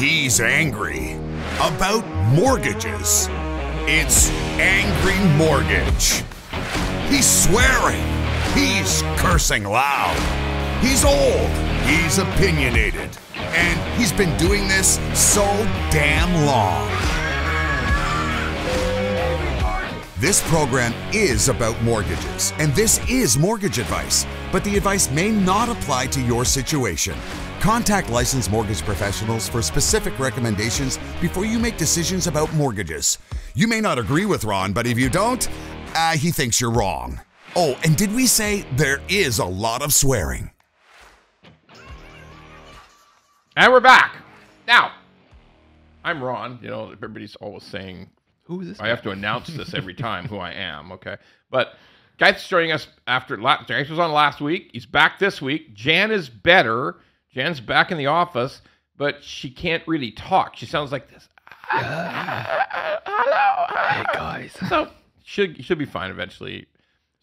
He's angry about mortgages. It's Angry Mortgage. He's swearing. He's cursing loud. He's old. He's opinionated. And he's been doing this so damn long. This program is about mortgages, and this is mortgage advice, but the advice may not apply to your situation. Contact licensed mortgage professionals for specific recommendations before you make decisions about mortgages. You may not agree with Ron, but if you don't, he thinks you're wrong. Oh, and did we say there is a lot of swearing? And we're back. Now, I'm Ron. You know, everybody's always saying, who is this? I have to announce this every time who I am, okay? But Guy's joining us after, Guy was on last week. He's back this week. Jan is better. Jan's back in the office, but she can't really talk. She sounds like this. Hello. Hey, guys. So she'll be fine eventually.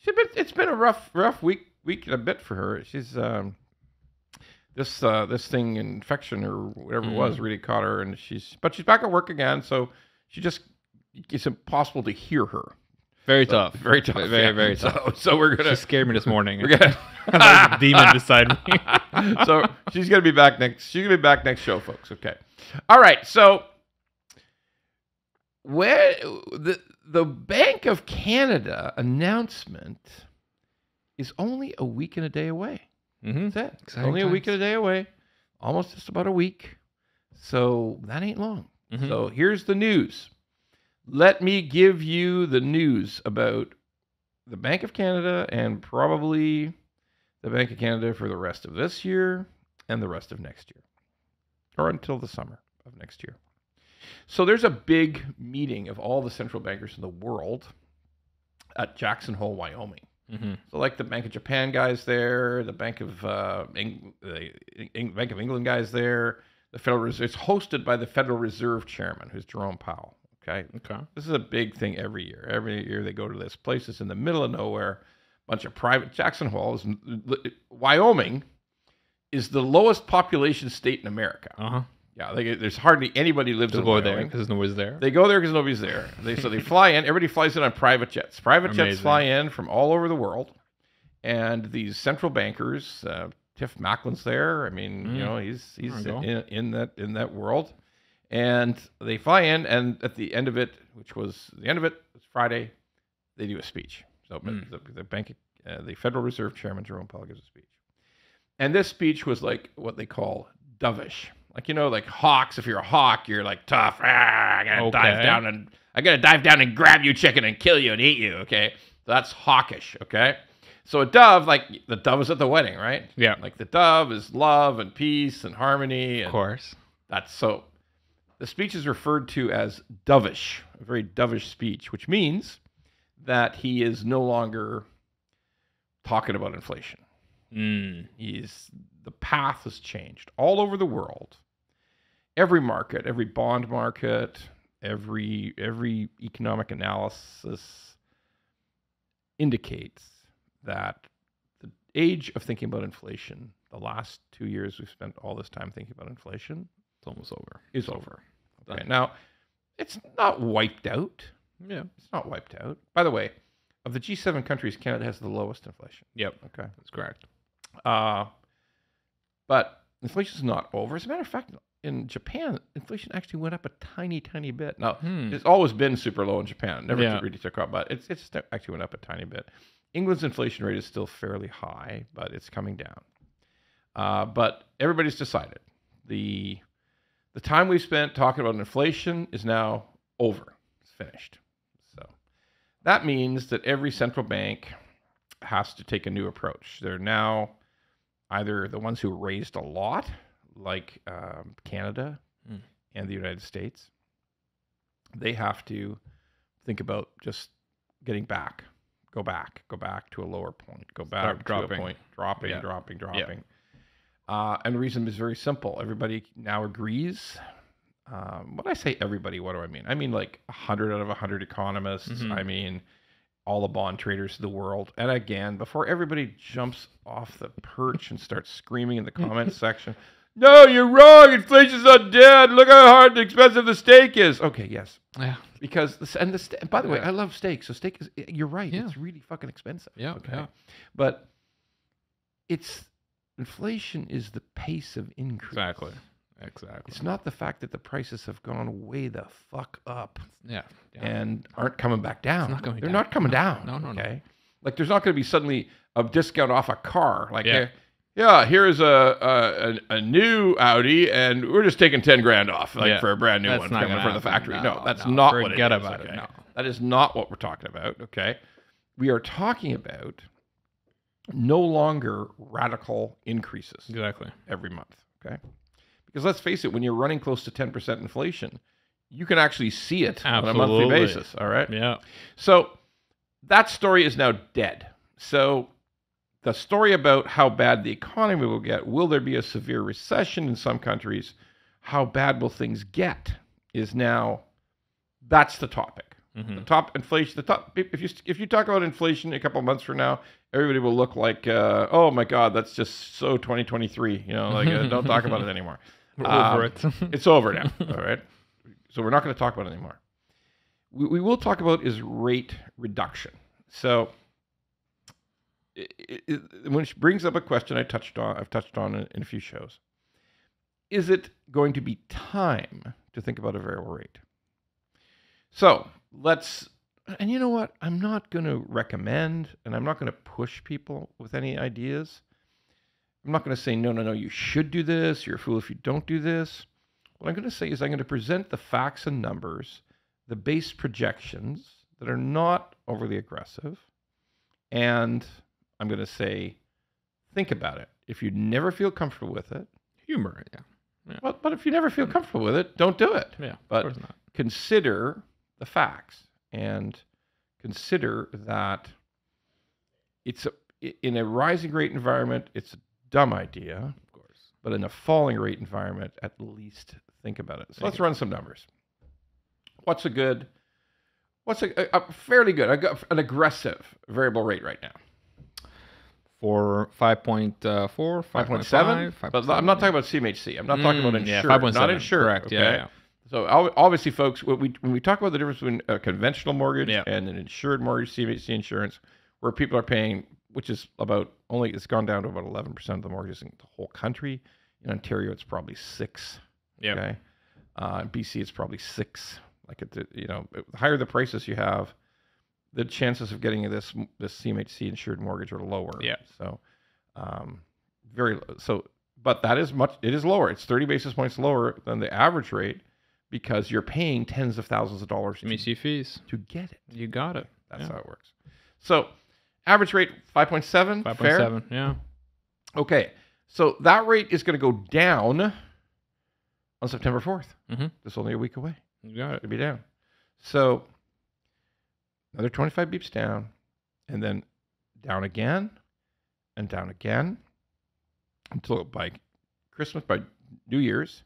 It's been a rough week and a bit for her. She's this thing, infection or whatever it was, really caught her, and she's back at work again. So it's impossible to hear her. Very tough. Very tough. Very tough. So we're gonna. She scared me this morning. We're gonna have a demon beside me. So she's gonna be back next. She's gonna be back next show, folks. Okay. All right. So where the Bank of Canada announcement is only a week and a day away. Mm-hmm. That's it. Exciting Only a week times. and a day away. Almost just about a week. So that ain't long. Mm-hmm. So here's the news. Let me give you the news about the Bank of Canada and probably the Bank of Canada for the rest of this year and the rest of next year, or until the summer of next year. So there's a big meeting of all the central bankers in the world at Jackson Hole, Wyoming. Mm-hmm. So like the Bank of Japan guys there, the Bank of Bank of England guys there, the Federal Reserve. It's hosted by the Federal Reserve Chairman, who's Jerome Powell. Okay. This is a big thing every year. Every year they go to this place. It's in the middle of nowhere. Bunch of private. Jackson Hole Wyoming is the lowest population state in America. Uh-huh. Yeah, there's hardly anybody lives in Wyoming. There because nobody's there. They go there because nobody's there. So they fly in. Everybody flies in on private jets. Private jets fly in from all over the world, and these central bankers, Tiff Macklin's there. I mean, you know, he's in that world. And they fly in, and at the end of it, was Friday, they do a speech. So the Federal Reserve Chairman Jerome Powell gives a speech, and this speech was like what they call dovish, like like hawks. If you're a hawk, you're like tough. I gotta dive down and grab you, chicken, and kill you and eat you. Okay, so that's hawkish. Okay, so a dove, like the dove is at the wedding, right? Yeah, like the dove is love and peace and harmony. Of course, that's so. The speech is referred to as dovish, a very dovish speech, which means that he is no longer talking about inflation. The path has changed all over the world. Every market, every bond market, every economic analysis indicates that the age of thinking about inflation, the last 2 years we've spent all this time thinking about inflation, it's almost over. Is over. Okay. Now, it's not wiped out. Yeah. It's not wiped out. By the way, of the G7 countries, Canada has the lowest inflation. Yep. Okay. That's correct. But inflation is not over. As a matter of fact, in Japan, inflation actually went up a tiny, tiny bit. Now, it's always been super low in Japan. Never really took off, but it's actually went up a tiny bit. England's inflation rate is still fairly high, but it's coming down. But everybody's decided. The time we've spent talking about inflation is now over. It's finished. So that means that every central bank has to take a new approach. They're now either the ones who raised a lot, like Canada and the United States. They have to think about just getting back, go back to a lower point, go back to a point, dropping. Yeah. And the reason is very simple. Everybody now agrees. When I say everybody, what do I mean? I mean like 100 out of 100 economists. I mean all the bond traders of the world. And again, before everybody jumps off the perch and starts screaming in the comments section, No, you're wrong. Inflation's not dead. Look how hard and expensive the steak is. Okay, yes. Yeah. Because by the way, I love steak. So steak is, you're right. Yeah. It's really fucking expensive. Yeah. Okay. Yeah. But inflation is the pace of increase. Exactly. It's not the fact that the prices have gone way the fuck up. Yeah. And aren't coming back down. They're not coming down. No. Okay. Like there's not going to be suddenly a discount off a car. Like here's a new Audi, and we're just taking $10,000 off, for a brand new one coming from the factory. No, that's not what it is. Forget about it. Okay? No, that is not what we're talking about. Okay, we are talking about no longer radical increases. Exactly. Every month. Okay, because let's face it, when you're running close to 10% inflation, you can actually see it on a monthly basis. All right. Yeah. So that story is now dead. So the story about how bad the economy will get, will there be a severe recession in some countries? How bad will things get? Is now, that's the topic. Mm-hmm. The top inflation. If you talk about inflation a couple of months from now, everybody will look like, oh my God, that's just so 2023. Don't talk about it anymore. We're over it. It's over now. All right. So we're not going to talk about it anymore. We will talk about is rate reduction. So, which brings up a question I've touched on in a few shows. Is it going to be time to think about a variable rate? So and you know what? I'm not going to recommend, and I'm not going to push people with any ideas. I'm not going to say, no, you should do this. You're a fool if you don't do this. What I'm going to say is I'm going to present the facts and numbers, the base projections that are not overly aggressive, and I'm going to say, think about it. If you never feel comfortable with it, humor it, yeah. But if you never feel comfortable with it, don't do it. Yeah, but of course not. Consider the facts and consider that in a rising rate environment, it's a dumb idea, of course. But in a falling rate environment, at least think about it. So let's run some numbers. What's a fairly good, an aggressive variable rate right now? For 5.4, 5.7? But I'm not talking about CMHC. I'm not talking about insured. 5.7. Not insured. Correct. Okay? Yeah. So obviously, folks, when we talk about the difference between a conventional mortgage and an insured mortgage, CMHC insurance, where people are paying, which is it's gone down to about 11% of the mortgages in the whole country. In Ontario, it's probably 6. Yeah. Okay. In BC, it's probably 6. The higher the prices you have, the chances of getting this CMHC insured mortgage are lower. Yeah. So, very low. So, but it is lower. It's 30 basis points lower than the average rate because you're paying tens of thousands of dollars fees to get it. You got it. That's how it works. So, average rate 5.7. 5.7. Yeah. Okay. So that rate is going to go down on September 4th. Mm-hmm. That's only a week away. You got it. To be down. So another 25 beeps down, and then down again, and down again, until by Christmas, by New Year's,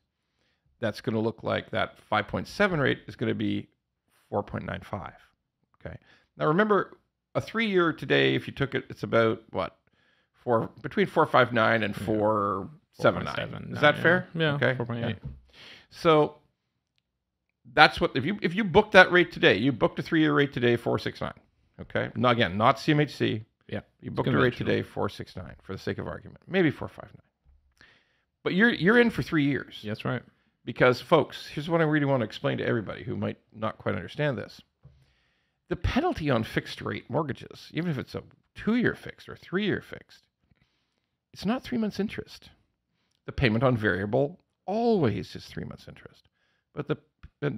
that's going to look like that 5.7 rate is going to be 4.95. Okay. Now remember, a 3-year today, if you took it, it's about what? Between 4.59 and 4.79. Is that fair? Yeah. Okay. 4.8. Yeah. So that's what if you booked that rate today, you booked a 3-year rate today, 4.69. Okay. Now again, not CMHC. Yeah. You booked a rate today, 4.69, for the sake of argument, maybe 4.59. But you're in for 3 years. That's right. Because folks, here's what I really want to explain to everybody who might not quite understand this. The penalty on fixed rate mortgages, even if it's a 2-year fixed or 3-year fixed, it's not 3 months interest. The payment on variable always is 3 months interest. But the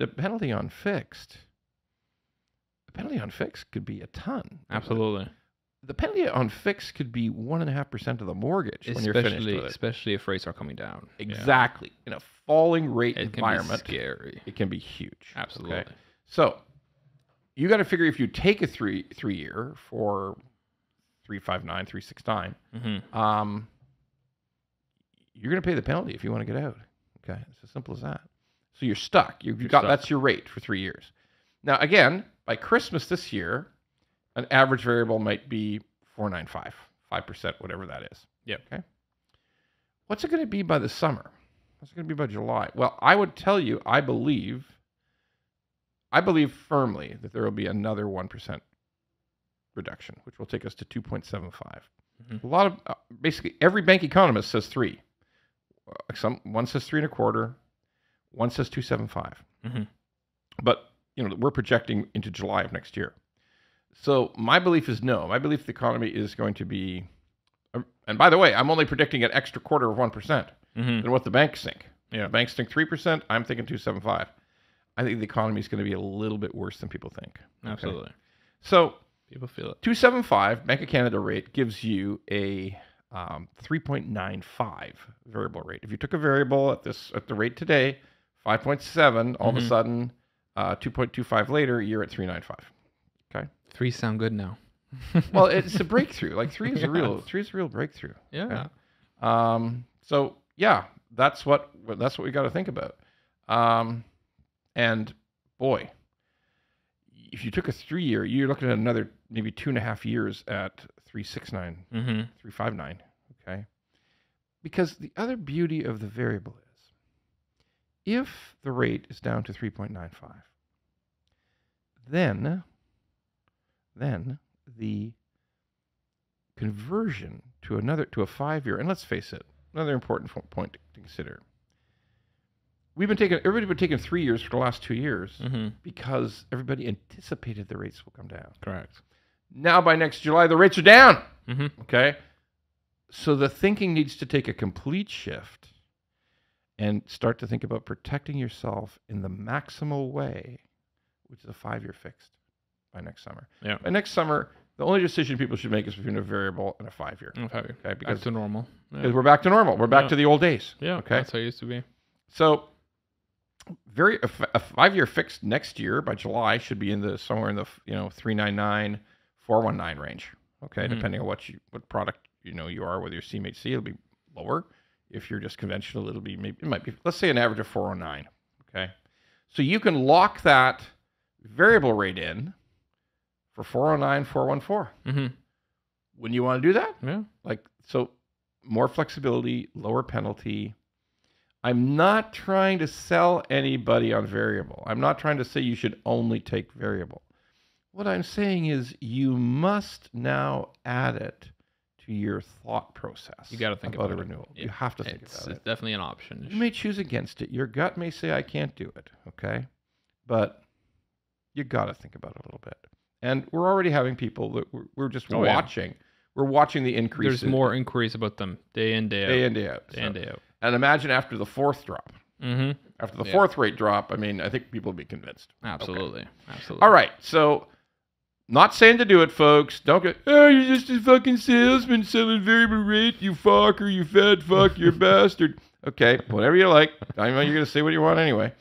penalty on fixed, could be a ton. Absolutely. The penalty on fixed could be 1.5% of the mortgage when you're finished with it. Especially if rates are coming down. Exactly. In a falling rate environment, can be scary. It can be huge. Absolutely. Okay? So you got to figure if you take a 3-year for 3.59, 3.69, mm-hmm. You're going to pay the penalty if you want to get out. Okay, it's as simple as that. So you're stuck. That's your rate for 3 years. Now again, by Christmas this year, an average variable might be 4.95, 5%, whatever that is. Yep. Okay. What's it going to be by the summer? What's it going to be by July? Well, I would tell you, I believe firmly that there will be another 1% reduction, which will take us to 2.75. A lot of basically every bank economist says 3. One says 3.25. One says 2.75. But we're projecting into July of next year. So my belief is no. My belief the economy is going to be, and by the way, I'm only predicting an extra quarter of 1% than what the banks think. Yeah. The banks think 3%. I'm thinking 2.75. I think the economy is going to be a little bit worse than people think. Absolutely. Okay? So people feel it. 2.75 Bank of Canada rate gives you a 3.95 variable rate. If you took a variable at the rate today, 5.7, all of a sudden, 2.25 later, you're at 3.95. Okay. 3 sound good now. Well, it's a breakthrough. Like 3 is a real breakthrough. Yeah. Okay? So yeah, that's what we got to think about. And boy, if you took a 3-year, you're looking at another maybe 2.5 years at 3.69, 3.59. Okay. Because the other beauty of the variable is, if the rate is down to 3.95, then the conversion to a 5-year, and let's face it, another important point to consider. Everybody's been taking 3 years for the last 2 years because everybody anticipated the rates will come down. Correct. Now by next July, the rates are down. Okay. So the thinking needs to take a complete shift and start to think about protecting yourself in the maximal way, which is a 5-year fixed by next summer. Yeah. By next summer, the only decision people should make is between a variable and a 5-year. Okay. Because back to normal. Because we're back to normal. We're back to the old days. Yeah. Okay. That's how it used to be. So a 5-year fixed next year by July should be somewhere in the 3.99, 4.19 range. Okay, depending on what product you are, whether you're CMHC, it'll be lower. If you're just conventional, it might be, let's say, an average of 4.09. Okay, so you can lock that variable rate in for 4.09, 4.14. When you want to do that, so more flexibility, lower penalty. I'm not trying to sell anybody on variable. I'm not trying to say you should only take variable. What I'm saying is you must now add it to your thought process. You got to think about about a it. renewal. You have to think about it. It's definitely an option. You may choose against it. Your gut may say I can't do it. Okay, but you got to think about it a little bit. And we're already having people that we're just watching. Yeah. We're watching the increase. There's more inquiries about them day in, day out. Day in, day out. Day in, day out. And imagine after the 4th drop. After the 4th rate drop, I mean, I think people will be convinced. Absolutely. Okay. Absolutely. All right. So, not saying to do it, folks. Don't go, oh, you're just a fucking salesman selling variable rate, you fucker, you fat fuck, you bastard. Okay, whatever you like. I know you're going to say what you want anyway.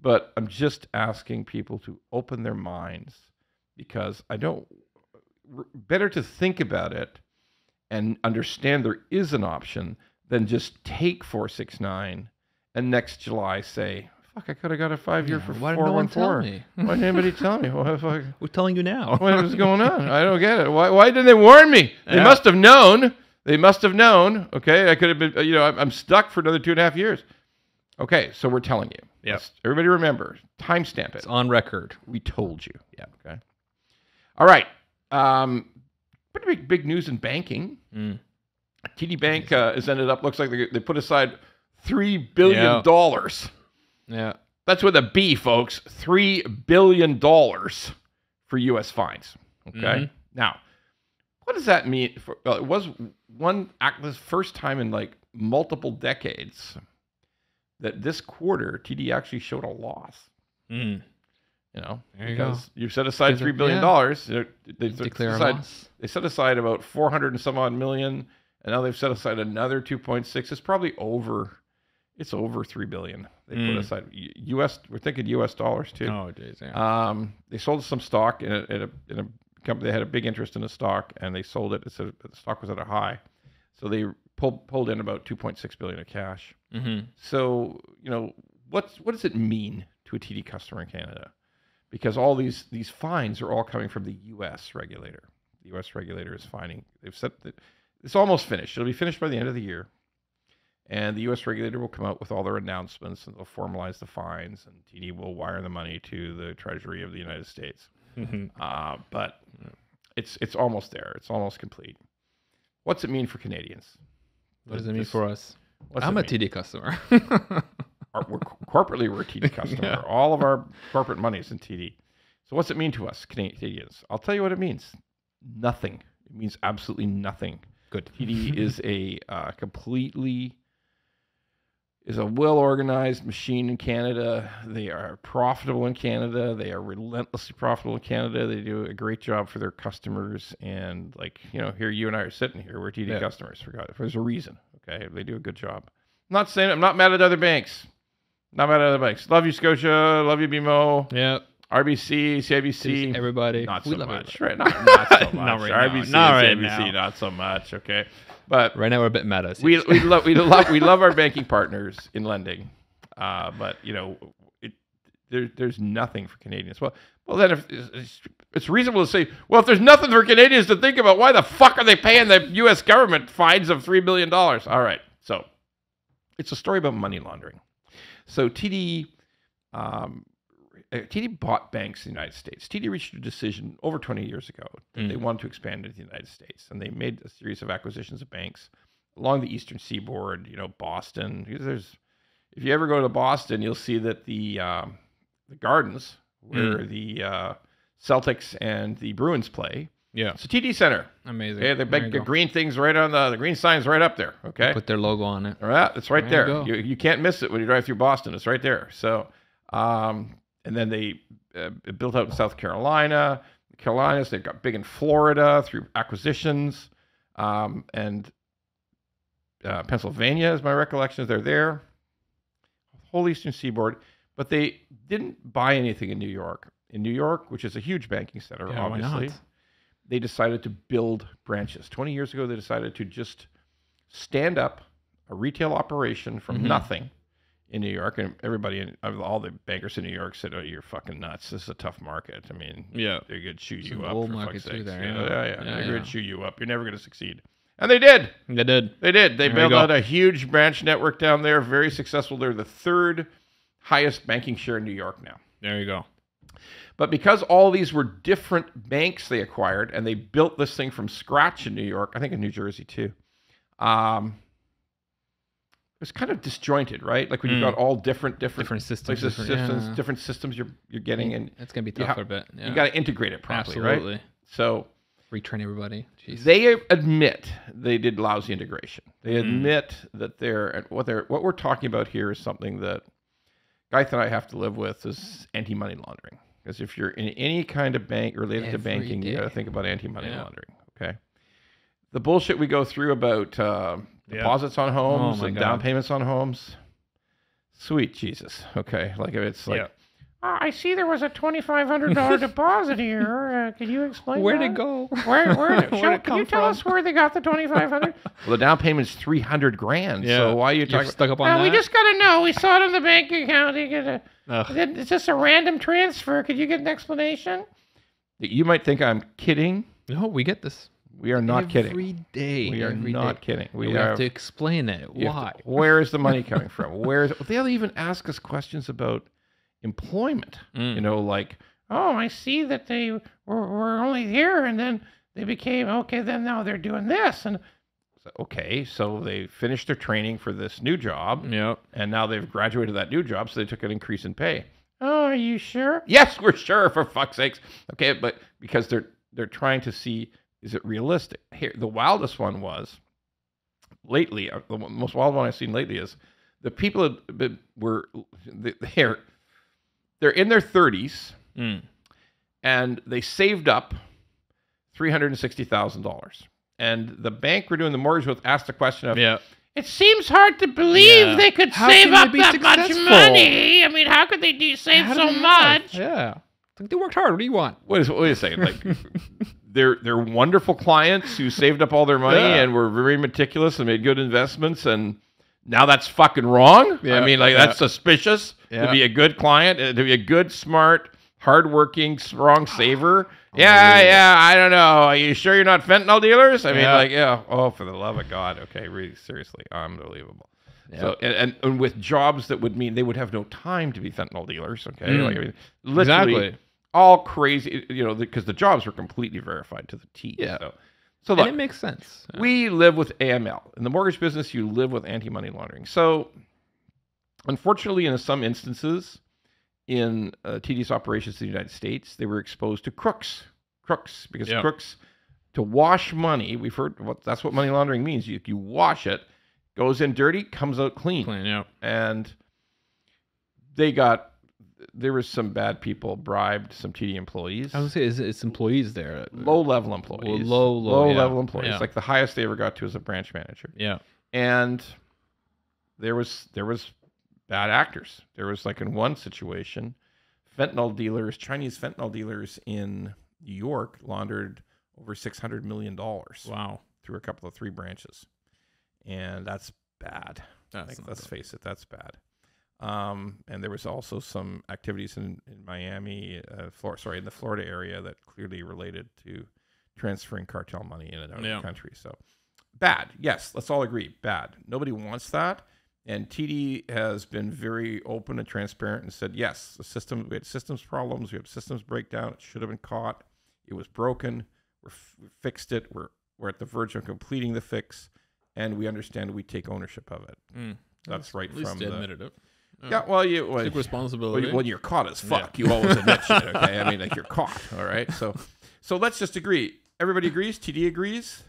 But I'm just asking people to open their minds because better to think about it and understand there is an option than just take 4.69 and next July say, fuck, I could have got a 5-year for 4.14. Why did no one tell me? Why didn't anybody tell me? We're telling you now. What was going on? I don't get it. Why didn't they warn me? They must have known. They must have known. Okay, I could have been, I'm stuck for another 2.5 years. Okay, so we're telling you. Yes. Everybody remember, timestamp it. It's on record. We told you. Yeah. Okay. All right. Pretty big news in banking. TD Bank has ended up, looks like they put aside $3 billion. Yeah. That's with a B, folks. $3 billion for U.S. fines. Okay. Now, what does that mean? It was this first time in like multiple decades that this quarter TD actually showed a loss. Because you've set aside $3 billion. They set aside about 400 and some odd million, and now they've set aside another 2.6. It's probably over. It's over $3 billion. They put aside U.S. We're thinking U.S. dollars too. Oh, geez. Yeah. They sold some stock in a company. They had a big interest in the stock, and they sold it. The stock was at a high, so they pulled in about $2.6 billion of cash. So what does it mean to a TD customer in Canada? Because all these fines are all coming from the U.S. regulator. The U.S. regulator is fining. They've said that it's almost finished. It'll be finished by the end of the year. and the U.S. regulator will come out with all their announcements, and they'll formalize the fines, and TD will wire the money to the Treasury of the United States. But it's almost there. It's almost complete. What's it mean for Canadians? What does it mean for us? What's I'm it a mean? TD customer. Corporately, we're a TD customer. Yeah. All of our corporate money is in TD. So what's it mean to us, Canadians? I'll tell you what it means. Nothing. It means absolutely nothing. Good. TD is a well-organized machine in Canada. They are profitable in Canada. They are relentlessly profitable in Canada. They do a great job for their customers. And here you and I are sitting here. We're TD customers. There's a reason. Okay, they do a good job. I'm not mad at other banks. Not mad at other banks. Love you, Scotia. Love you, BMO. Yeah. RBC, CIBC. Everybody. Not We so love much. everybody. Right? Not so much. Not right RBC now. Not and right CIBC, now. not so much. Okay. But Right now we're a bit meta. we love our banking partners in lending. But there's nothing for Canadians. Well then if it's reasonable to say, well, if there's nothing for Canadians to think about, why the fuck are they paying the U.S. government fines of $3 billion? All right. So it's a story about money laundering. So TD bought banks in the United States. TD reached a decision over 20 years ago that they wanted to expand into the United States, and they made a series of acquisitions of banks along the eastern seaboard. Boston. If you ever go to Boston, you'll see that the Gardens, where the Celtics and the Bruins play. Yeah. It's a TD Center. Amazing. Okay, the green things right on the green signs right up there. Okay. Put their logo on it. All right, it's right There there. you go. You can't miss it when you drive through Boston. It's right there. So, and then they built out in South Carolina, the Carolinas. They've got big in Florida through acquisitions, and Pennsylvania, is my recollection. They're there, whole eastern seaboard, but they didn't buy anything in New York. In New York, which is a huge banking center, Yeah, why obviously, not? they decided to build branches. 20 years ago, they decided to just stand up a retail operation from nothing in New York. And everybody, all the bankers in New York said, oh, you're fucking nuts. This is a tough market. I mean, they're going to chew you up. bull For market fuck's too sakes. there, Yeah. yeah. They're going to chew you up. You're never going to succeed. And they did. They did. They did. They There you built go. out a huge branch network down there. Very successful. They're the third highest banking share in New York now. There you go. But because all these were different banks they acquired, and they built this thing from scratch in New York, I think in New Jersey too, it was kind of disjointed, right? Like when you've got all different systems, places, different systems you're getting, and it's gonna be tough for a bit. Yeah. you got to integrate it properly, Absolutely. right? So Retrain everybody. Jeez. they admit they did lousy integration. They admit that what we're talking about here is something that Garth and I have to live with, is anti-money laundering. Because if you're in any kind of bank related to banking, you got to think about anti-money laundering. Okay. The bullshit we go through about deposits on homes and down payments on homes. Sweet Jesus. Okay. Like it's like, I see there was a $2,500 deposit here. Can you explain Where'd it go? Where Where'd it can you come tell from? us where they got the $2,500? Well, the down payment's $300,000. Yeah. So why are you You're talking? stuck up on that? We just got to know. We saw it in the bank account. You get Ugh. it's just a random transfer. Could you get an explanation? You might think I'm kidding. No, we get this. We are not kidding. Every day. We are not kidding. We have to explain it. Why? Where is the money coming from? They'll even ask us questions about employment. Like, oh, I see that they were only here, and then they became then now they're doing this, and so they finished their training for this new job. Yep. And now they've graduated that new job, so they took an increase in pay. Oh, are you sure? Yes, we're sure, for fuck's sakes. Okay, but because they're trying to see, is it realistic? Here, the wildest one was lately. The most wild one I've seen lately is the people they're in their 30s, and they saved up $360,000. And the bank we're doing the mortgage with asked the question of, it seems hard to believe they could save up that much money. I mean, how could they save so much? Yeah. They worked hard. What do you want? Wait a second. Like, they're wonderful clients who saved up all their money and were very meticulous and made good investments, and now that's fucking wrong? I mean, like, that's suspicious to be a good client, to be a good, smart, hardworking, strong saver. I don't know. Are you sure you're not fentanyl dealers? I mean, oh, for the love of God. Okay, really, seriously, unbelievable. So and with jobs that would mean they would have no time to be fentanyl dealers. Okay, like, I mean, literally Exactly. all crazy. Because the jobs were completely verified to the T. Yeah. So And look, it makes sense. Yeah. we live with AML in the mortgage business. You live with anti-money laundering. So unfortunately, in some instances, in TD's operations in the United States, they were exposed to crooks, because crooks, to wash money. We've heard that's what money laundering means. You wash it, goes in dirty, comes out clean. And there was some bad people bribed some TD employees. I would say it's employees there. Low-level employees. Low-level employees. Like the highest they ever got to as a branch manager. Yeah. And there was bad actors. There was, like, in one situation, Chinese fentanyl dealers in New York laundered over $600 million. Wow. Through a couple of 3 branches. And that's bad. Let's face it, that's bad. And there was also some activities in Miami, in the Florida area that clearly related to transferring cartel money in and out of the country. So bad. Yes, let's all agree. Bad. Nobody wants that. And TD has been very open and transparent and said, yes, we had systems problems. We have systems breakdown. It should have been caught. It was broken. We fixed it. We're at the verge of completing the fix. And we understand we take ownership of it. That's right. At least they admitted it. Yeah, well, take responsibility. When you're caught as fuck, you always admit shit, okay? I mean, like, you're caught, all right? So let's just agree. Everybody agrees. TD agrees.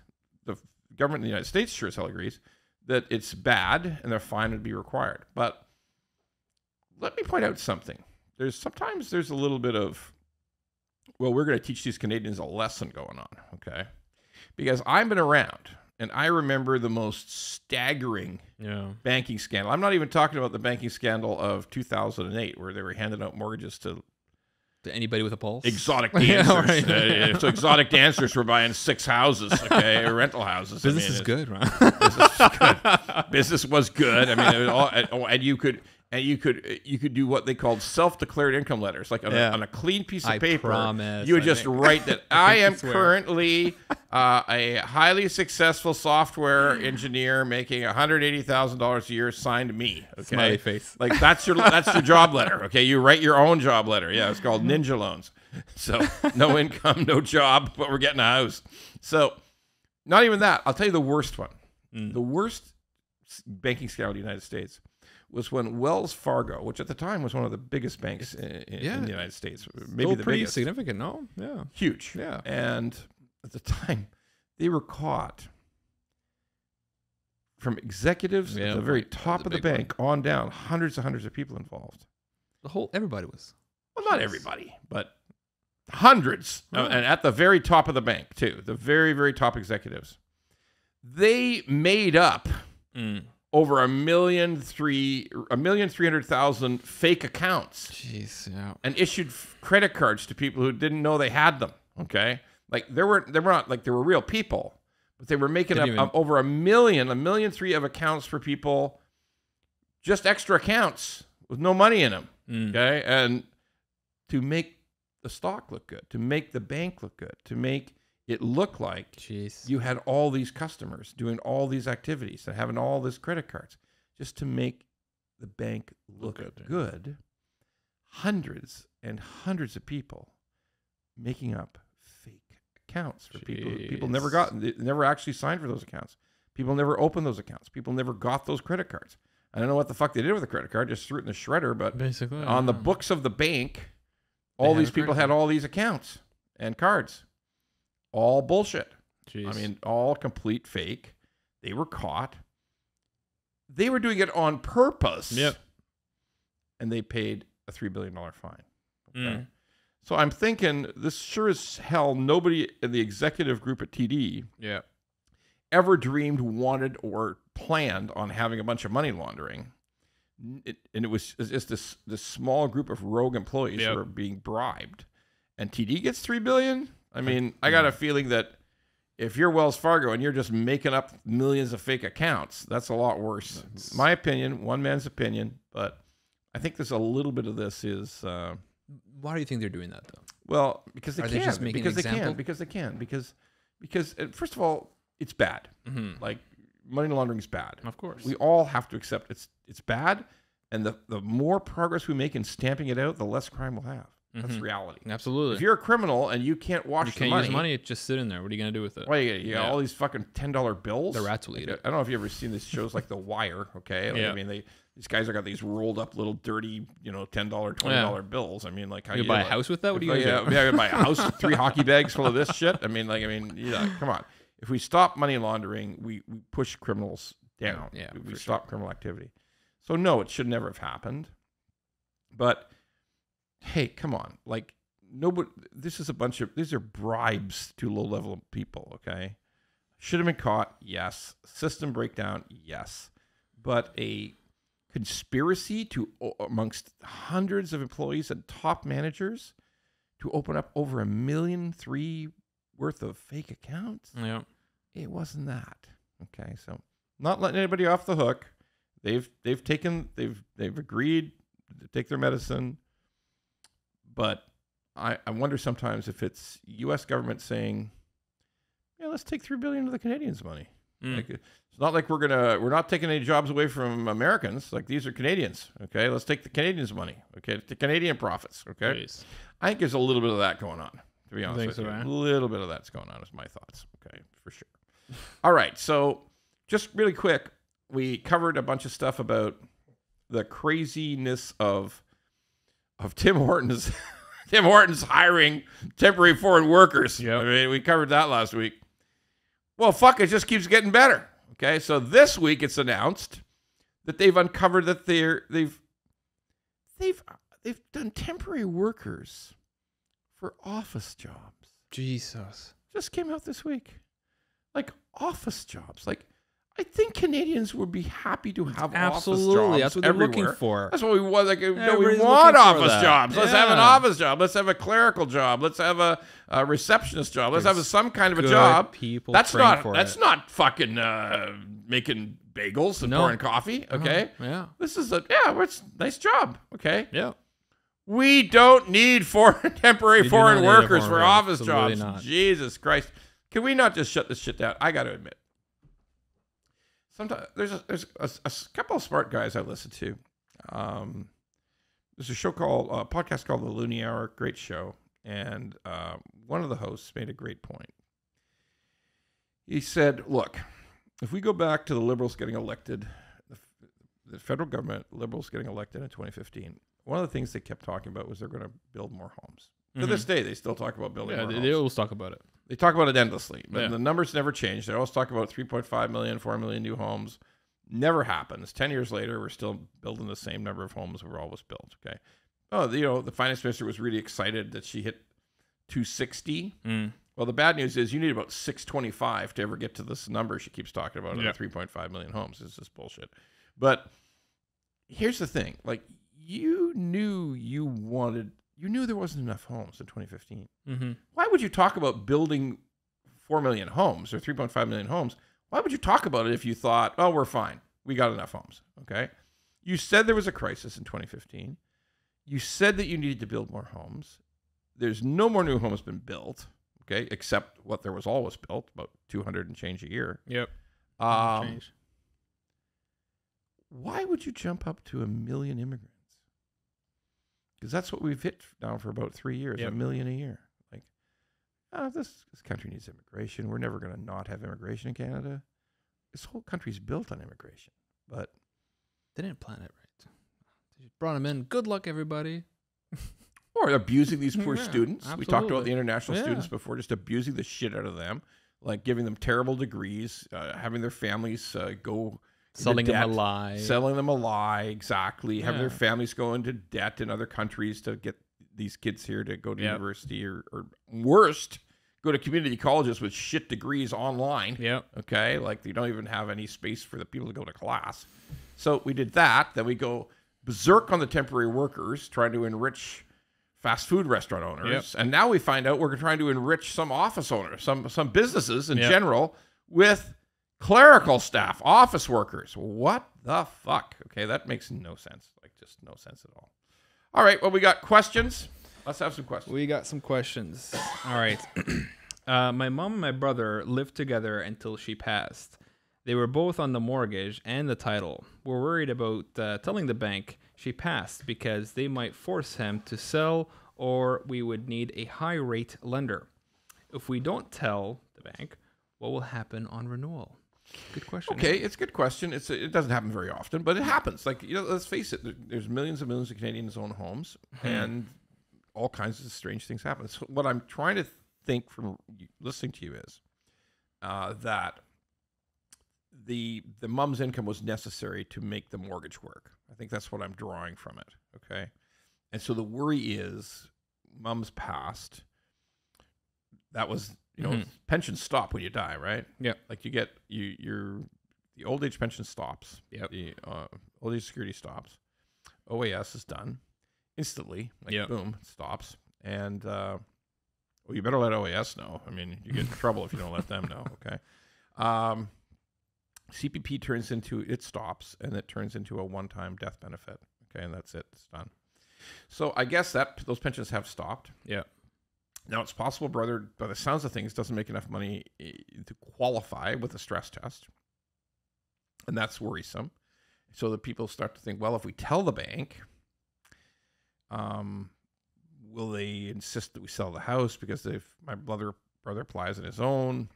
The government in the United States sure as hell agrees that it's bad and their fine would be required. But let me point out something. Sometimes there's a little bit of, well, we're going to teach these Canadians a lesson going on, okay? Because I've been around, and I remember the most staggering banking scandal. I'm not even talking about the banking scandal of 2008, where they were handing out mortgages to anybody with a pulse. Exotic dancers. So exotic dancers were buying 6 houses, okay, rental houses. Business is good, right? Business was good. Business was good. I mean, it was all, and you could do what they called self-declared income letters, like on a clean piece of paper. You would just write that I am currently a highly successful software engineer making $180,000 a year. Signed me. Okay, smiley face. Like that's your job letter. Okay, you write your own job letter. Yeah, it's called Ninja Loans. So no income, no job, but we're getting a house. So not even that. I'll tell you the worst one. The worst banking scandal in the United States was when Wells Fargo, which at the time was one of the biggest banks in the United States, maybe the pretty biggest. Significant, no? Yeah. Huge. Yeah. And at the time, they were caught from executives at the very top of the bank on down, hundreds of people involved. Everybody was. Well, not everybody, but hundreds. And at the very top of the bank, too. The very, very top executives. They made up over 1,300,000 fake accounts. Jeez, yeah. And issued credit cards to people who didn't know they had them. Okay, like they were not like they were real people, but they were making up over 1.3 million of accounts for people, just extra accounts with no money in them. Okay, and to make the stock look good, to make the bank look good, to make it looked like you had all these customers doing all these activities and having all these credit cards just to make the bank look good. Hundreds and hundreds of people making up fake accounts for people. People never actually signed for those accounts. People never opened those accounts. People never got those credit cards. I don't know what the fuck they did with the credit card. Just threw it in the shredder. But basically, on the books of the bank, all these people had all these accounts and cards. All bullshit. Jeez. I mean, all complete fake. They were caught. They were doing it on purpose. Yep. And they paid a $3 billion fine. Okay? So I'm thinking, this sure as hell, nobody in the executive group at TD ever dreamed, wanted, or planned on having a bunch of money laundering. And it was just this small group of rogue employees who were being bribed. And TD gets $3 billion? I mean, I got a feeling that if you're Wells Fargo and you're just making up millions of fake accounts, that's a lot worse. My opinion, one man's opinion, but I think there's a little bit of this is... Why do you think they're doing that, though? Well, because they Are can. They just making because an example? Because first of all, it's bad. Like, money laundering is bad. Of course. We all have to accept it's bad, and the more progress we make in stamping it out, the less crime we'll have. That's reality. Absolutely. If you're a criminal and you can't wash the money, use money, it's just sitting there. What are you gonna do with it? Well, you got all these fucking $10 bills. The rats will eat it. I don't know if you ever seen these shows like The Wire. Okay, like, I mean these guys have got these rolled up little dirty, $10, $20 bills. I mean, like how you buy a house with that? What do you do? Yeah, buy a house with 3 hockey bags full of this shit. I mean, come on. If we stop money laundering, we push criminals down. Yeah, we stop criminal activity. So no, it should never have happened. But hey, come on, like. Nobody. These are bribes to low-level people. Okay, should have been caught. Yes. System breakdown. Yes, but a conspiracy amongst hundreds of employees and top managers to open up over $1.3 million worth of fake accounts. Yeah, it wasn't that. Okay, so not letting anybody off the hook. They've agreed to take their medicine, but. I wonder sometimes if it's U.S. government saying, "Yeah, let's take $3 billion of the Canadians' money." Like, it's not like we're not taking any jobs away from Americans. Like, these are Canadians. Okay, let's take the Canadians' money. Okay, the Canadian profits. Okay, Jeez. I think there's a little bit of that going on. To be honest with you, a little bit of that's going on. Is my thoughts. Okay, for sure. All right, so just really quick, we covered a bunch of stuff about the craziness of Tim Hortons. Tim Hortons hiring temporary foreign workers. Yep. I mean, we covered that last week. Well, fuck, it just keeps getting better. Okay, so this week it's announced that they've uncovered that they've done temporary workers for office jobs. Jesus. Just came out this week. Like office jobs. Like I think Canadians would be happy to have office jobs. That's what they're everywhere. looking for. That's what we want. Like, no, we want office jobs. Let's have an office job. Let's have a clerical job. Let's have a receptionist job. Let's have some kind of a job. People that's not fucking making bagels and pouring coffee. Okay. Yeah. This is it's a nice job. Okay. Yeah. We don't need temporary foreign workers for office jobs. Not. Jesus Christ. Can we not just shut this shit down? I got to admit. Sometimes there's a couple of smart guys I listen to. There's a podcast called The Looney Hour, great show, and one of the hosts made a great point. He said, "Look, if we go back to the Liberals getting elected, the federal government Liberals getting elected in 2015, one of the things they kept talking about was they're going to build more homes. To this day, they still talk about building more homes. They always talk about it. They talk about it endlessly. But the numbers never change. They always talk about 3.5 million, 4 million new homes. Never happens. 10 years later, we're still building the same number of homes we've always built. Okay. Oh, the finance minister was really excited that she hit 260. Well, the bad news is you need about 625 to ever get to this number she keeps talking about of 3.5 million homes. It's just bullshit. But here's the thing. Like, you knew there wasn't enough homes in 2015. Why would you talk about building 4 million homes or 3.5 million homes? Why would you talk about it if you thought, oh, we're fine. We got enough homes. Okay. You said there was a crisis in 2015. You said that you needed to build more homes. There's no more new homes been built. Okay. Except what there was always built, about 200 and change a year. Yep. Why would you jump up to 1 million immigrants? Because that's what we've hit now for about 3 years, 1 million a year. Like, this country needs immigration. We're never going to not have immigration in Canada. This whole country's built on immigration, but they didn't plan it right. They just brought them in. Good luck, everybody. Or abusing these poor students. Absolutely. We talked about the international students before, just abusing the shit out of them, like giving them terrible degrees, having their families go... Selling them a lie, exactly. Having their families go into debt in other countries to get these kids here to go to university or worst, go to community colleges with shit degrees online. Okay, like they don't even have any space for the people to go to class. So we did that. Then we go berserk on the temporary workers, trying to enrich fast food restaurant owners. And now we find out we're trying to enrich some office owners, some businesses in general with clerical staff, office workers. What the fuck? Okay, that makes no sense. Like, just no sense at all. All right, well, we got questions. Let's have some questions. We got some questions. All right. My mom and my brother lived together until she passed. They were both on the mortgage and the title. We're worried about telling the bank she passed because they might force him to sell, or we would need a high-rate lender. If we don't tell the bank, what will happen on renewal? Good question. Okay, it's a good question. It doesn't happen very often, but it happens. Like, let's face it, there's millions and millions of Canadians own homes, and all kinds of strange things happen. So what I'm trying to think from listening to you is that the mom's income was necessary to make the mortgage work. I think that's what I'm drawing from it. Okay, and so the worry is mom's passed. That was, pensions stop when you die, right? Yeah. Like you get the old age pension stops. Yep. The old age security stops. OAS is done instantly. Like boom, it stops. And well, you better let OAS know. I mean, you get in trouble if you don't let them know. Okay. CPP it stops, and it turns into a one-time death benefit. Okay, and that's it. It's done. So I guess those pensions have stopped. Yeah. Now, it's possible brother, by the sounds of things, doesn't make enough money to qualify with a stress test. And that's worrisome. So that people start to think, well, if we tell the bank, will they insist that we sell the house? Because if my brother applies on his own,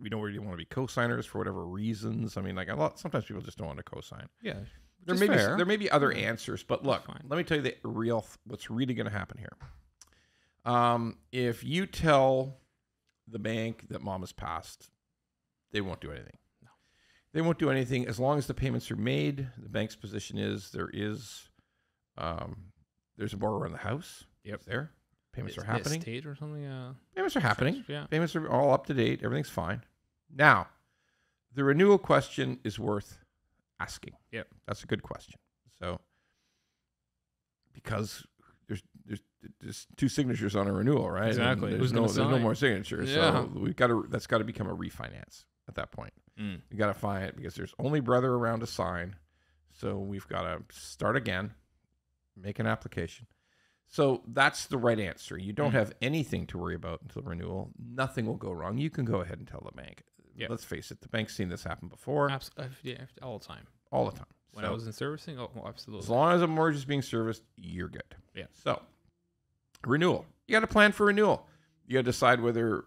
we don't really want to be co-signers for whatever reasons. I mean, like sometimes people just don't want to co-sign. Yeah. There may be other answers, but look, let me tell you what's really going to happen here. If you tell the bank that mom has passed, they won't do anything. No. They won't do anything as long as the payments are made. The bank's position is there's a borrower in the house. Yep. There. Payments are happening. Estate or something. Payments are happening. Yeah. Payments are all up to date. Everything's fine. Now, the renewal question is worth asking. Yep. That's a good question. So, because there's two signatures on a renewal, right? Exactly. There's no more signatures. Yeah. So that's got to become a refinance at that point. You got to find it because there's only brother around to sign. So we've got to start again, make an application. So that's the right answer. You don't have anything to worry about until renewal. Nothing will go wrong. You can go ahead and tell the bank. Yep. Let's face it, the bank's seen this happen before. Yeah, all the time. All the time. When I was in servicing, absolutely. As long as a mortgage is being serviced, you're good. Yeah. So, renewal. You got to plan for renewal. You got to decide whether,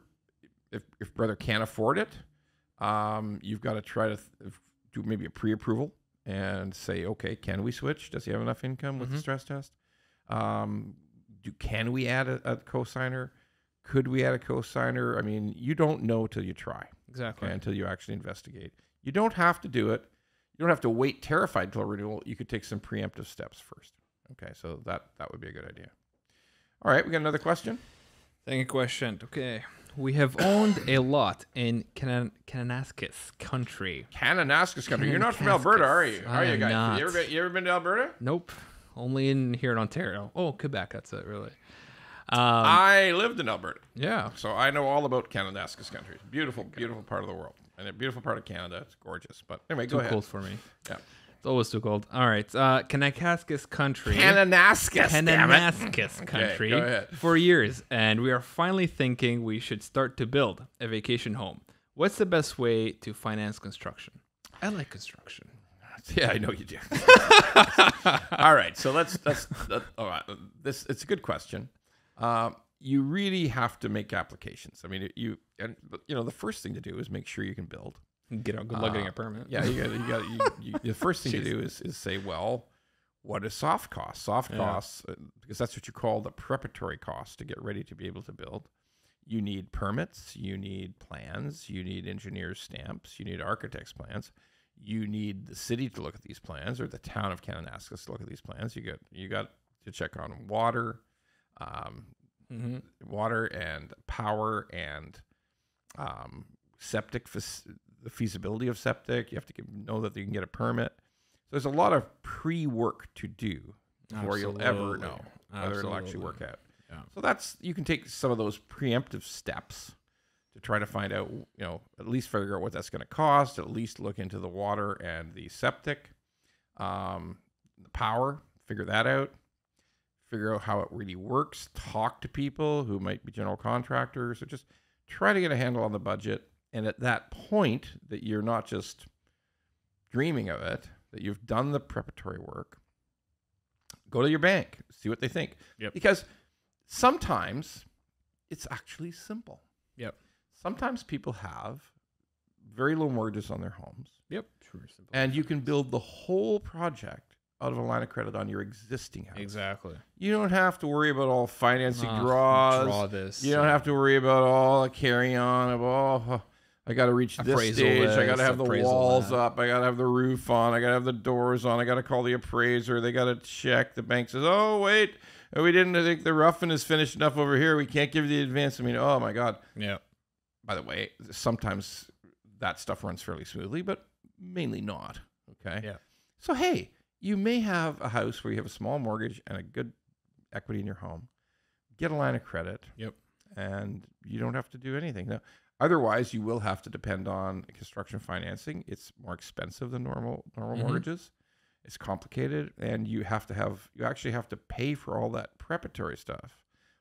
if brother can't afford it, you've got to try to do maybe a pre-approval and say, okay, can we switch? Does he have enough income with the stress test? Can we add a co-signer? Could we add a co-signer? I mean, you don't know till you try. Exactly. Okay, until you actually investigate. You don't have to do it. You don't have to wait terrified till renewal. You could take some preemptive steps first. Okay, so that would be a good idea. All right, we got another question? Second question. Okay. We have owned a lot in Kananaskis country. Kananaskis country. You're not from Alberta, are you? Are you, guys? Not. You ever been to Alberta? Nope. Only in here in Ontario. Oh, Quebec. That's it, really. I lived in Alberta. Yeah. So I know all about Kananaskis country. It's beautiful, beautiful part of the world. And a beautiful part of Canada. It's gorgeous. But anyway, go ahead. Too cold for me. Yeah. It's always too cold. All right. Kananaskis country. Kananaskis country. Okay, go ahead. For years. And we are finally thinking we should start to build a vacation home. What's the best way to finance construction? I like construction. Yeah, I know you do. All right. So let's all right. It's a good question. You really have to make applications. I mean, the first thing to do is make sure you can build. Good luck getting a permit. Yeah, the first thing to do is say, well, what is soft costs? Soft costs, because that's what you call the preparatory costs to get ready to be able to build. You need permits, you need plans, you need engineers' stamps, you need architects' plans. You need the city to look at these plans, or the town of Kananaskis to look at these plans. You got to check on water, water and power and septic, the feasibility of septic. You have to know that you can get a permit. So there's a lot of pre-work to do before you'll ever know whether it'll actually work out. Yeah. So you can take some of those preemptive steps to try to find out, at least figure out what that's going to cost, at least look into the water and the septic, the power, figure that out, figure out how it really works, talk to people who might be general contractors, or just try to get a handle on the budget And at that point that you're not just dreaming of it, that you've done the preparatory work, go to your bank, see what they think. Yep. Because sometimes it's actually simple. Yep. Sometimes people have very low mortgages on their homes. Yep. Sure. Simple. And you can build the whole project out of a line of credit on your existing house. Exactly. You don't have to worry about all financing draws. Draw this. You don't have to worry about all the carry on of, oh, I got to reach this stage. I got to have the walls up. I got to have the roof on. I got to have the doors on. I got to call the appraiser. They got to check. The bank says, oh, wait, we didn't think the roughing is finished enough over here. We can't give you the advance. I mean, oh, my God. Yeah. By the way, sometimes that stuff runs fairly smoothly, but mainly not. Okay. Yeah. So, hey, you may have a house where you have a small mortgage and a good equity in your home. Get a line of credit. Yep. And you don't have to do anything. Now, otherwise, you will have to depend on construction financing. It's more expensive than normal mortgages. It's complicated, and you actually have to pay for all that preparatory stuff,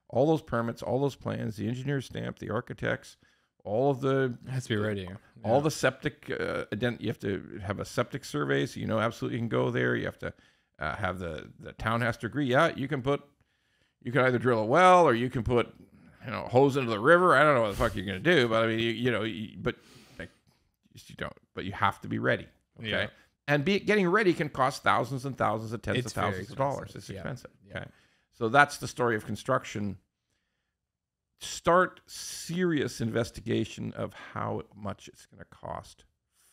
all those permits, all those plans, the engineer's stamp, the architects, all of the It has to be ready. all the septic. You have to have a septic survey, so you know absolutely you can go there. You have to have the town has to agree. Yeah, you can either drill a well or you can put hose into the river. I don't know what the fuck you're gonna do, but I mean, but you don't. But you have to be ready. Okay. Yeah. And getting ready can cost thousands and thousands of tens of thousands of dollars. It's expensive. Yeah. Okay. So that's the story of construction. Start serious investigation of how much it's going to cost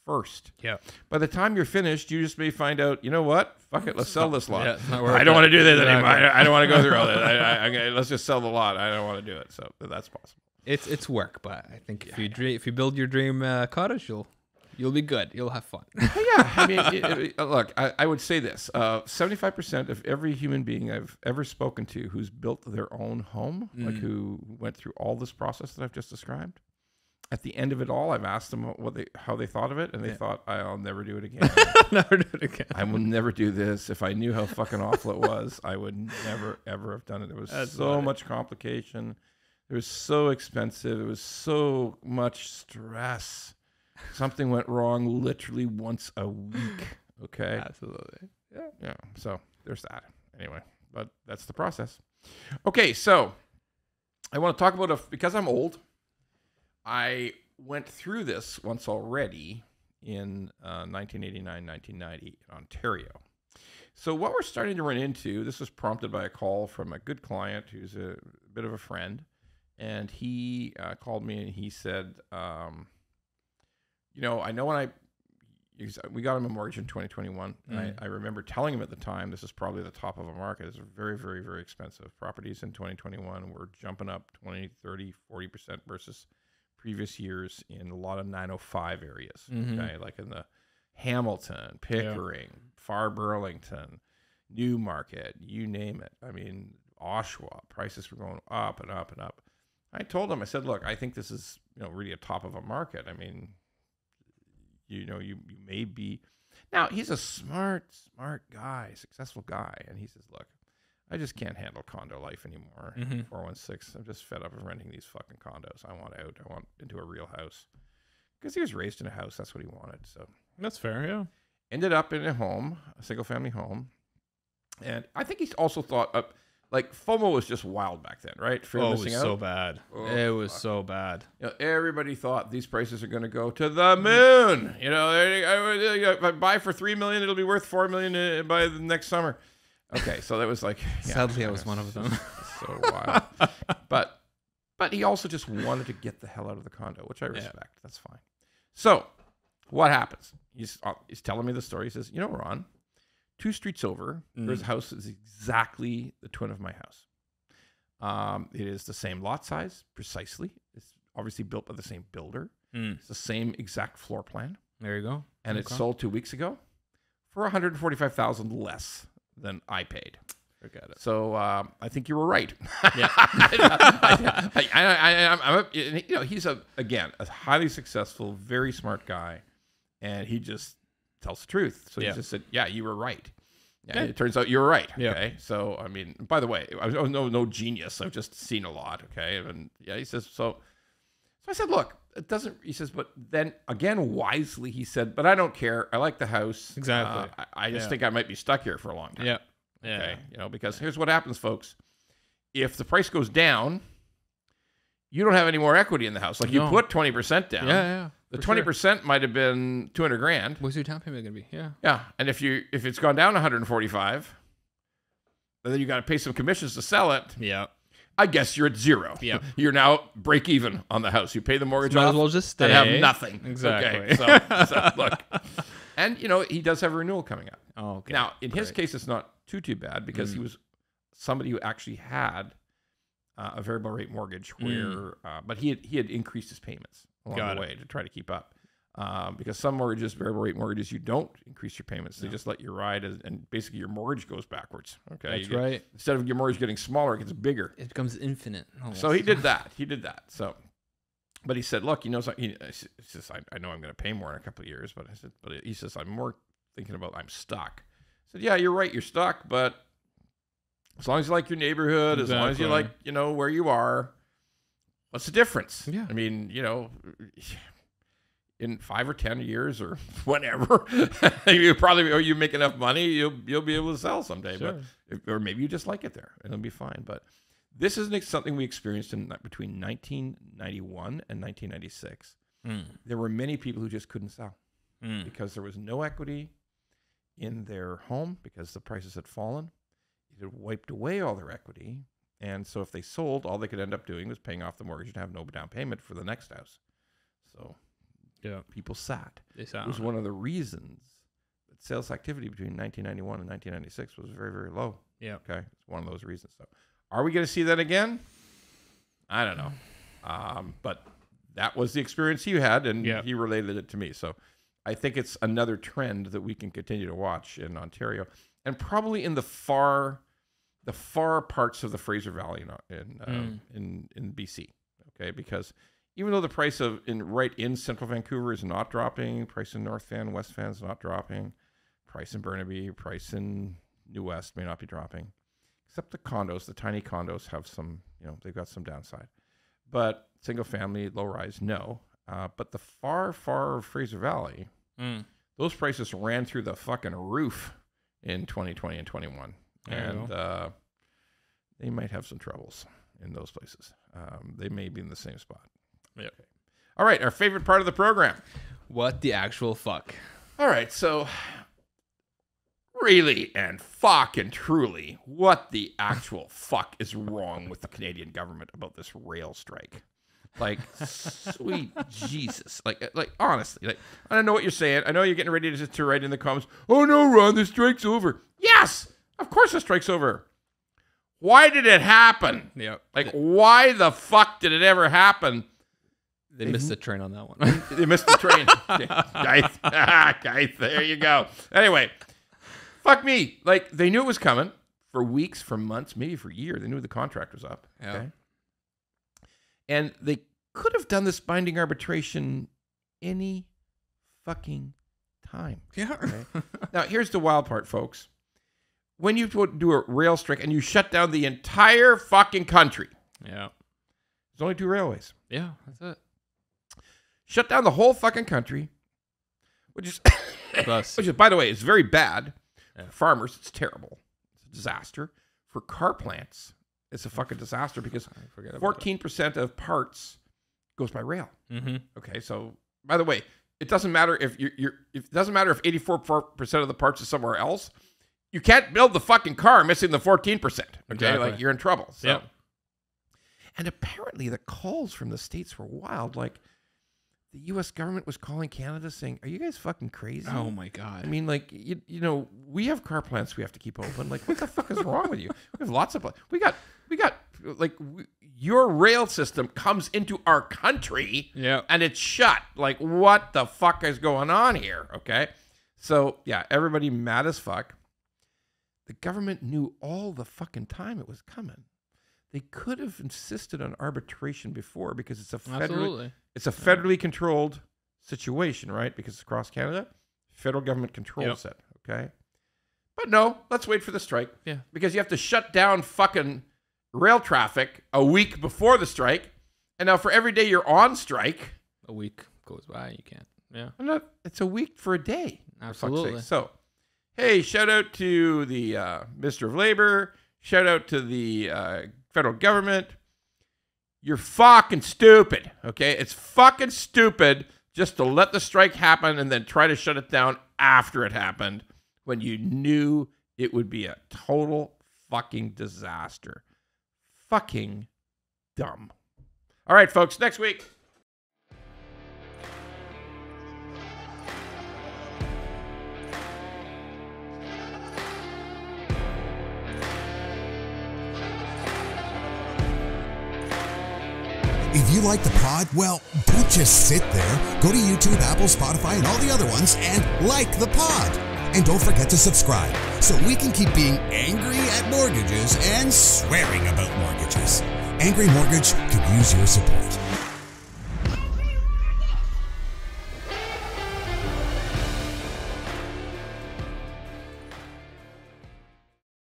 first. Yeah. By the time you're finished, you just may find out, you know what? Fuck it, let's sell this lot. Yeah, I don't want to do this anymore. I don't want to go through all that. Let's just sell the lot. I don't want to do it. So that's possible. It's work, but I think if you build your dream cottage, you'll be good. You'll have fun. Yeah, I mean, look, I would say this: 75% of every human being I've ever spoken to who's built their own home, like who went through all this process that I've just described, at the end of it all, I've asked them how they thought of it, and they thought, "I'll never do it again. Never do it again. I will never do this. If I knew how fucking awful it was, I would never ever have done it. There was so much complication. It was so expensive. It was so much stress." Something went wrong literally once a week. Okay. Absolutely. Yeah. So there's that. Anyway, but that's the process. Okay. So I want to talk about because I'm old. I went through this once already in 1989, 1990 in Ontario. So what we're starting to run into, this was prompted by a call from a good client who's a bit of a friend. And he called me and he said, I know when we got him a mortgage in 2021. And I remember telling him at the time, this is probably the top of a market. It's very, very, very expensive. Properties in 2021 were jumping up 20, 30, 40% versus previous years in a lot of 905 areas. Okay, like in the Hamilton, Pickering, Far Burlington, Newmarket, you name it. I mean, Oshawa, prices were going up and up and up. I told him, I said, look, I think this is really a top of a market. I mean, you may be. Now, he's a smart guy, successful guy. And he says, look, I just can't handle condo life anymore. 416, I'm just fed up of renting these fucking condos. I want out. I want into a real house. Because he was raised in a house. That's what he wanted. So that's fair, yeah. Ended up in a home, a single-family home. And I think he's also thought, like, FOMO was just wild back then, right? It was so bad. It was so bad. Everybody thought these prices are going to go to the moon. If I buy for $3 million, it'll be worth $4 million by the next summer. Okay, so that was like, sadly, I was one of them. So wild. But he also just wanted to get the hell out of the condo, which I respect. Yeah. That's fine. So what happens? He's telling me the story. He says, Ron, 2 streets over, there's a house that's exactly the twin of my house. It is the same lot size, precisely. It's obviously built by the same builder. It's the same exact floor plan. There you go. And it sold 2 weeks ago for $145,000 less than I paid. Forget it. So I think you were right. Yeah. He's a highly successful, very smart guy, and he just tells the truth. So he just said, "Yeah, you were right." Yeah, it turns out you were right. Yeah. Okay. So I mean, by the way, I was no genius. I've just seen a lot. Okay. And he says so So I said, look, it doesn't, he says, but then again, wisely, he said, but I don't care. I like the house. Exactly. I just think I might be stuck here for a long time. Yeah. Okay. You know, because here's what happens, folks. If the price goes down, you don't have any more equity in the house. Like you put 20% down. Yeah. The 20% might have been $200,000. What's your down payment going to be? Yeah. Yeah. And if it's gone down 145, then you got to pay some commissions to sell it. Yeah. I guess you're at zero. Yeah. You're now break even on the house. You pay the mortgage Might off as well just stay. and have nothing. Exactly. Okay. So look. And, you know, he does have a renewal coming up. Oh, okay. Now, in his case, it's not too bad because he was somebody who actually had a variable rate mortgage where, but he had increased his payments along the way to try to keep up. Because some mortgages, variable rate mortgages, you don't increase your payments. They just let you ride, and basically your mortgage goes backwards. Okay, That's right. Instead of your mortgage getting smaller, it gets bigger. It becomes infinite. Almost. So he did that. So, but he said, "Look, he knows. He says, I know I'm going to pay more in a couple of years, but I said, but he says I'm more thinking about I'm stuck." I said, "Yeah, you're right. You're stuck, but as long as you like your neighborhood, as long as you like, you know, where you are, what's the difference? Yeah. I mean, you know." In 5 or 10 years or whenever, you make enough money, you'll be able to sell someday. Sure. But or maybe you just like it there, and it'll be fine. But this is something we experienced between 1991 and 1996. There were many people who just couldn't sell because there was no equity in their home because the prices had fallen. It had wiped away all their equity, and so if they sold, all they could end up doing was paying off the mortgage and have no down payment for the next house. So. Yeah, People sat. They sat. It was one of the reasons that sales activity between 1991 and 1996 was very, very low. Yeah. Okay. It's one of those reasons. So, are we going to see that again? I don't know. But that was the experience he had, and he related it to me. So, I think it's another trend that we can continue to watch in Ontario, and probably in the far parts of the Fraser Valley in BC. Okay, because even though the price right in central Vancouver is not dropping, price in North Van, West Van is not dropping, price in Burnaby, price in New West may not be dropping, except the condos. The tiny condos have some, you know, they've got some downside. But single family, low rise, no. But the far Fraser Valley, those prices ran through the fucking roof in 2020 and 21. And they might have some troubles in those places. They may be in the same spot. Yeah. Okay. All right, our favorite part of the program. What the actual fuck? All right, so really and fucking truly, what the actual fuck is wrong with the Canadian government about this rail strike? Like, sweet Jesus. Like honestly, like, I don't know what you're saying. I know you're getting ready to write in the comments, "Oh no, Ron, the strike's over." Yes, of course the strike's over. Why did it happen? Yeah. Like, why the fuck did it ever happen? They missed the train on that one. They missed the train. Guys, there you go. Anyway, fuck me. Like, they knew it was coming for weeks, for months, maybe for a year. They knew the contract was up. Yeah. Okay? And they could have done this binding arbitration any fucking time. Yeah. Okay? Now, here's the wild part, folks. When you do a rail strike and you shut down the entire fucking country. Yeah. There's only 2 railways. Yeah, that's it. Shut down the whole fucking country, which is, by the way, is very bad. Yeah. For farmers, it's terrible. It's a disaster. For car plants, it's a fucking disaster because 14% of parts goes by rail. Mm-hmm. Okay, so by the way, it doesn't matter if it doesn't matter if 84% of the parts is somewhere else. You can't build the fucking car missing the 14%. Okay, exactly. Like you're in trouble. So. Yep. And apparently the calls from the states were wild. Like, the U.S. government was calling Canada saying, "Are you guys fucking crazy?" Oh my God. I mean, like, you know, we have car plants we have to keep open. Like, what the fuck is wrong with you? We have lots of plants. We got your rail system comes into our country and it's shut. Like, what the fuck is going on here? Okay. So yeah, everybody mad as fuck. The government knew all the fucking time it was coming. They could have insisted on arbitration before because it's a federally controlled situation, right? Because it's across Canada, federal government controls it, okay? But no, let's wait for the strike. Yeah. Because you have to shut down fucking rail traffic a week before the strike, And now for every day you're on strike, a week goes by. You can't. Yeah. It's a week for a day. Absolutely. So, hey, shout out to the Minister of Labor. Shout out to the federal government. You're fucking stupid, okay? It's fucking stupid just to let the strike happen and then try to shut it down after it happened when you knew it would be a total fucking disaster. Fucking dumb. All right, folks, next week. If you like the pod, well, don't just sit there. Go to YouTube, Apple, Spotify, and all the other ones and like the pod. And don't forget to subscribe so we can keep being angry at mortgages and swearing about mortgages. Angry Mortgage could use your support.